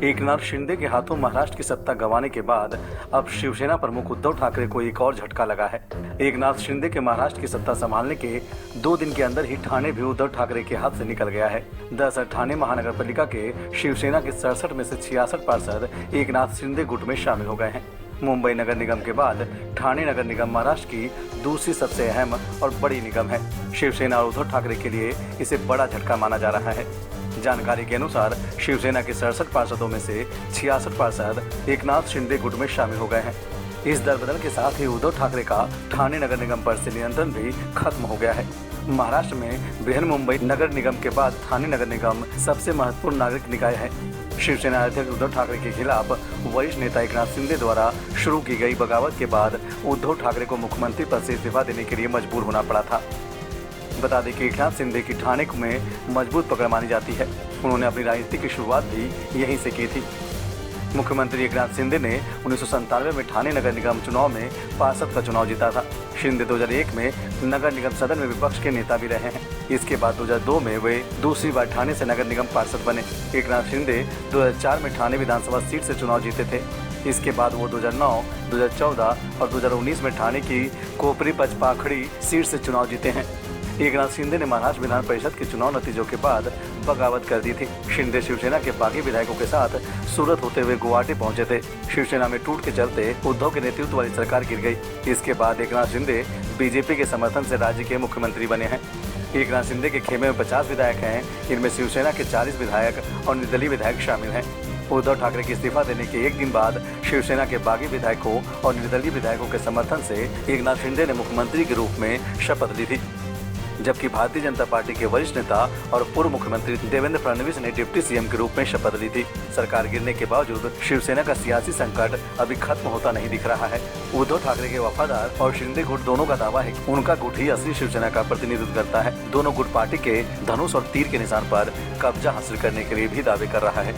एकनाथ शिंदे के हाथों महाराष्ट्र की सत्ता गंवाने के बाद अब शिवसेना प्रमुख उद्धव ठाकरे को एक और झटका लगा है। एकनाथ शिंदे के महाराष्ट्र की सत्ता संभालने के 2 दिन के अंदर ही ठाणे भी उद्धव ठाकरे के हाथ से निकल गया है। दरअसल ठाणे महानगर पालिका के शिवसेना के 67 में से 66 पार्षद एकनाथ शिंदे गुट में शामिल हो गए हैं। मुंबई नगर निगम के बाद ठाणे नगर निगम महाराष्ट्र की दूसरी सबसे अहम और बड़ी निगम है। शिवसेना और उद्धव ठाकरे के लिए इसे बड़ा झटका माना जा रहा है। जानकारी के अनुसार शिवसेना के 67 पार्षदों में से 66 पार्षद एकनाथ शिंदे गुट में शामिल हो गए हैं। इस दरबदल के साथ ही उद्धव ठाकरे का ठाणे नगर निगम पर से नियंत्रण भी खत्म हो गया है। महाराष्ट्र में बृहन्मुंबई नगर निगम के बाद ठाणे नगर निगम सबसे महत्वपूर्ण नागरिक निकाय है। शिवसेना अध्यक्ष उद्धव ठाकरे के खिलाफ वरिष्ठ नेता एकनाथ शिंदे द्वारा शुरू की गई बगावत के बाद उद्धव ठाकरे को मुख्यमंत्री पद से इस्तीफा देने के लिए मजबूर होना पड़ा था। बता दें कि एकनाथ शिंदे की ठाणे में मजबूत पकड़ मानी जाती है। उन्होंने अपनी राजनीति की शुरुआत भी यहीं से की थी। मुख्यमंत्री एकनाथ शिंदे ने 1997 में ठाणे नगर निगम चुनाव में पार्षद का चुनाव जीता था। शिंदे 2001 में नगर निगम सदन में विपक्ष के नेता भी रहे हैं। इसके बाद 2002 में वे दूसरी बार ठाणे से नगर निगम पार्षद बने। एकनाथ शिंदे 2004 में ठाणे विधानसभा सीट से चुनाव जीते थे। इसके बाद वो 2009, 2014 और 2019 में ठाणे की कोपरी पचपाखड़ी सीट से चुनाव जीते हैं। एकनाथ शिंदे ने महाराष्ट्र विधान परिषद के चुनाव नतीजों के बाद बगावत कर दी थी। शिंदे शिवसेना के बागी विधायकों के साथ सूरत होते हुए गुवाहाटी पहुंचे थे। शिवसेना में टूट के चलते उद्धव के नेतृत्व वाली सरकार गिर गई। इसके बाद एकनाथ शिंदे बीजेपी के समर्थन से राज्य के मुख्यमंत्री बने हैं। एकनाथ शिंदे के खेमे में 50 विधायक हैं। इनमें शिवसेना के 40 विधायक और निर्दलीय विधायक शामिल हैं। उद्धव ठाकरे के इस्तीफा देने के 1 दिन बाद शिवसेना के बागी विधायकों और निर्दलीय विधायकों के समर्थन से एकनाथ शिंदे ने मुख्यमंत्री के रूप में शपथ ली थी। जबकि भारतीय जनता पार्टी के वरिष्ठ नेता और पूर्व मुख्यमंत्री देवेंद्र फडणवीस ने डिप्टी सीएम के रूप में शपथ ली थी। सरकार गिरने के बावजूद शिवसेना का सियासी संकट अभी खत्म होता नहीं दिख रहा है। उद्धव ठाकरे के वफादार और शिंदे गुट दोनों का दावा है कि उनका गुट ही असली शिवसेना का प्रतिनिधित्व करता है। दोनों गुट पार्टी के धनुष और तीर के निशान पर कब्जा हासिल करने के लिए भी दावे कर रहा है।